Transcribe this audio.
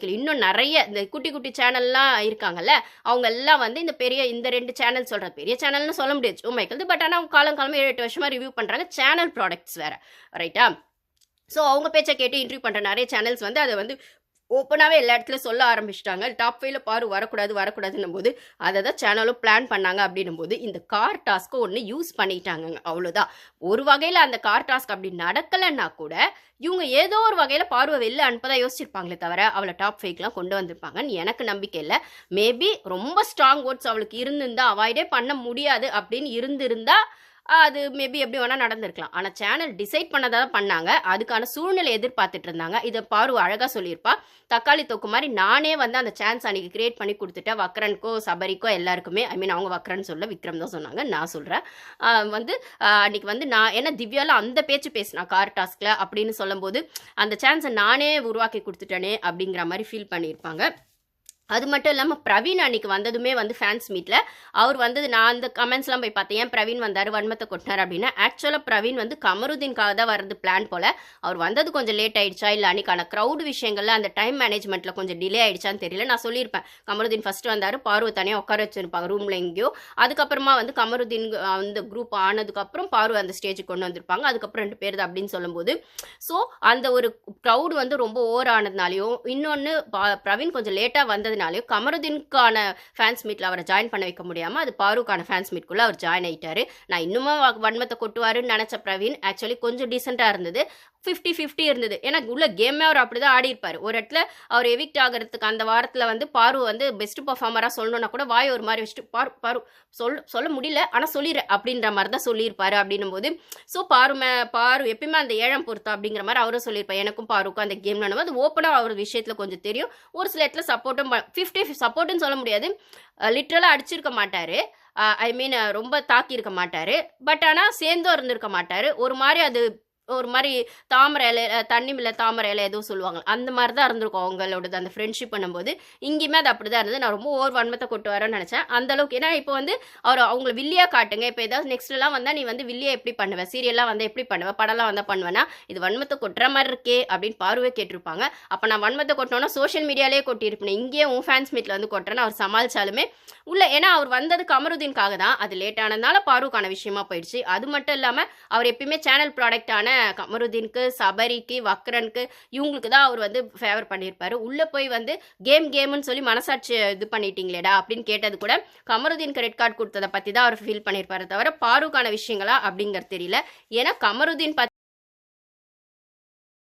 இன்னும் நிறைய இந்த குட்டி குட்டி சேனல்லாம் இருக்காங்கல்ல, அவங்க எல்லாம் வந்து இந்த 2 சேனல் சொல்றேன். பெரிய சேனல்னு சொல்ல முடியாது. ஜோ மைக்கேல்து. பட் ஆனா அவங்க காலம் காலமா 7, 8 வருஷமா ரிவ்யூ பண்றாங்க. சேனல் ப்ராடக்ட்ஸ் வேற. ரைட்டா? ஸோ அவங்க பேச்ச கேட்டு இன்டர்வியூ பண்ற நிறைய சேனல்ஸ் வந்து அத வந்து ஓப்பனாவே எல்லா இடத்துலயும் சொல்ல ஆரம்பிச்சுட்டாங்க. டாப் 5ல பாரு வரக்கூடாதுன்னும்போது, அத தான் சேனலும் பிளான் பண்ணாங்க அப்படின்னும்போது, இந்த கார் டாஸ்க்க ஒண்ணு யூஸ் பண்ணிட்டாங்கங்க. அவ்வளோதான். ஒரு வகையில அந்த கார் டாஸ்க் அப்படி நடக்கலன்னா கூட, இவங்க ஏதோ ஒரு வகையில பார்வ வெளில அனுப்ப யோசிச்சிருப்பாங்களே தவிர, அவள டாப் 5க்குலாம் கொண்டு வந்திருப்பாங்கன்னு எனக்கு நம்பிக்கை இல்ல. மேபி ரொம்ப ஸ்ட்ராங் வோட்ஸ் அவளுக்கு இருந்திருந்தா, அவாய்டே பண்ண முடியாது அப்படின்னு இருந்திருந்தா, அது மேபி எப்படி வேணா நடந்திருக்கலாம். ஆனா சேனல் டிசைட் பண்ணதா தான் பண்ணாங்க. அதுக்கான சூழ்நிலை எதிர்பார்த்துட்டு இருந்தாங்க. இத பாரு அழகா சொல்லியிருப்பா. தக்காளி தொக்கு மாரி நானே வந்து அந்த சான்ஸ் அன்னைக்கு கிரியேட் பண்ணி குடுத்துட்டேன். வக்ரனுக்கோ, சபரிக்கோ எல்லாருக்குமே. ஐ மீன் அவங்க வக்ரன் சொல்லல, விக்ரம் தான் சொன்னாங்க. நான் சொல்றேன். வந்து அன்னைக்கு வந்து நான் ஏன்னா திவ்யாலாம் அந்த பேச்சு பேசினா கார் டாஸ்க்ல அப்படின்னு சொல்லும்போது, அந்த சான்ஸ நானே உருவாக்கி குடுத்துட்டேனே அப்படிங்கிற மாரி ஃபீல் பண்ணியிருப்பாங்க. அது மட்டும் இல்லாம பிரவீன் அன்னைக்கு வந்ததுமே வந்து ஃபேன்ஸ் மீட்ல அவர் வந்தது நான் அந்த கமெண்ட்ஸ்லாம் போய் பார்த்தேன். ஏன் பிரவீன் வந்தாரு வன்மத்தை கொட்டினார் அப்படின்னா ஆக்சுவலா பிரவீன் வந்து கமருதீன்காக தான் வரது பிளான் போல. அவர் வந்தது கொஞ்சம் லேட் ஆயிடுச்சா இல்ல அன்னைக்கான க்ரௌட் விஷயங்கள்ல அந்த டைம் மேனேஜ்மெண்ட்ல கொஞ்சம் டிலே ஆயிடுச்சான்னு தெரியல. நான் சொல்லியிருப்பேன் கமருதீன் ஃபர்ஸ்ட் வந்தாரு, பார்வ தனியாக உட்கார வச்சிருப்பாங்க ரூம்ல எங்கேயோ. அதுக்கப்புறமா வந்து கமருதீன் அந்த குரூப் ஆனதுக்கு அப்புறம் பார்வ அந்த ஸ்டேஜுக்கு கொண்டு வந்திருப்பாங்க. அதுக்கப்புறம் 2 பேர் தான் அப்படின்னு சொல்லும்போது ஸோ அந்த ஒரு க்ரௌட் வந்து ரொம்ப ஓவர் ஆனதுனாலையும் இன்னொன்று பிரவீன் கொஞ்சம் லேட்டா வந்தது இருந்ததுனாலையும் கமருதீனுக்கான ஃபேன்ஸ் மீட்ல அவரை ஜாயின் பண்ண வைக்க முடியாம அது பாருக்கான ஃபேன்ஸ் மீட்குள்ள அவர் ஜாயின் ஆயிட்டாரு. நான் இன்னுமும் வன்மத்தை கொட்டுவாருன்னு நினைச்ச பிரவீன் ஆக்சுவலி கொஞ்சம் டீசெண்டா இருந்தது. 50-50 இருந்தது. ஏன்னா உள்ள கேமே அவர் அப்படிதான் ஆடி இருப்பாரு. ஒரு இடத்துல அவர் எவிக்ட் ஆகிறதுக்கு அந்த வாரத்துல வந்து பாரு வந்து பெஸ்ட் பர்ஃபார்மரா சொல்லணும்னா கூட வாய் ஒரு மாதிரி வச்சுட்டு பாரு சொல்ல முடியல ஆனா சொல்லிடுறேன் அப்படின்ற மாதிரி தான் சொல்லியிருப்பாரு. அப்படின்னும் போது ஸோ பாரு எப்பயுமே அந்த ஏழம் பொறுத்தா அப்படிங்கிற மாதிரி அவரும் சொல்லியிருப்பாரு. எனக்கும் பாருக்கும் அந்த கேம் அது ஓப்பனா அவர் விஷயத்துல கொஞ்சம் தெரியும். ஒரு சில இடத்துல சப்போர்ட்டும் 50 சப்போர்ட்னு சொல்ல முடியாது. லிட்ரலா அடிச்சிருக்க மாட்டாரு. ஐ மீன் ரொம்ப தாக்கி இருக்க மாட்டாரு. பட் ஆனா சேர்ந்தும் இருந்திருக்க மாட்டாரு. ஒரு மாதிரி தாமரை இலை தண்ணி தாமரை இலை ஏதோ சொல்லுவாங்க அந்த மாதிரி தான் இருந்திருக்கும் அவங்களோடது அந்த ஃப்ரெண்ட்ஷிப் பண்ணும்போது. இங்கேயுமே அது அப்படி தான் இருந்தது. நான் ரொம்ப ஓவர் வன்மத்தை கொட்டு வரேன்னு நினச்சேன். அந்த அளவுக்கு ஏன்னா இப்போ வந்து அவங்கள வில்லியா காட்டுங்க. இப்போ ஏதாவது நெக்ஸ்ட்லாம் வந்தால் நீ வந்து வில்லியா எப்படி பண்ணுவேன், சீரியல்லாம் வந்து எப்படி பண்ணுவேன், படம்லாம் வந்தால் பண்ணுவேன்னா இது வன்மத்தை கொட்டுற மாதிரி இருக்கே அப்படின்னு பார்வை கேட்டிருப்பாங்க. அப்போ நான் வன்மத்தை கொட்டினோன்னா சோஷியல் மீடியாலே கொட்டியிருப்பேன். இங்கேயே உன் ஃபேன்ஸ் மீட்டில் வந்து கொட்டுறேன்னு அவர் சமாளிச்சாலுமே உள்ள ஏன்னா அவர் வந்தது கமருதீன்காக தான். அது லேட் ஆனதுனால பாருக்கான விஷயமா போயிடுச்சு. அது மட்டும் இல்லாமல் அவர் எப்பயுமே சேனல் ப்ராடக்டான கமருதீனுக்கு, சபரிக்கு, வக்ரனுக்கு இவங்களுக்கு தான் அவர் வந்து ஃபேவர் பண்ணியிருப்பாரு. உள்ள போய் வந்து கேம்னு சொல்லி மனசாட்சி இது பண்ணிட்டீங்களேடா அப்படின்னு கேட்டது கூட கமருதீனுக்கு ரெட் கார்டு கொடுத்ததை பத்தி தான் அவர் ஃபீல் பண்ணியிருப்பாரு தவிர பாருக்கான விஷயங்களா அப்படிங்கிறது தெரியல. ஏன்னா கமருதீன்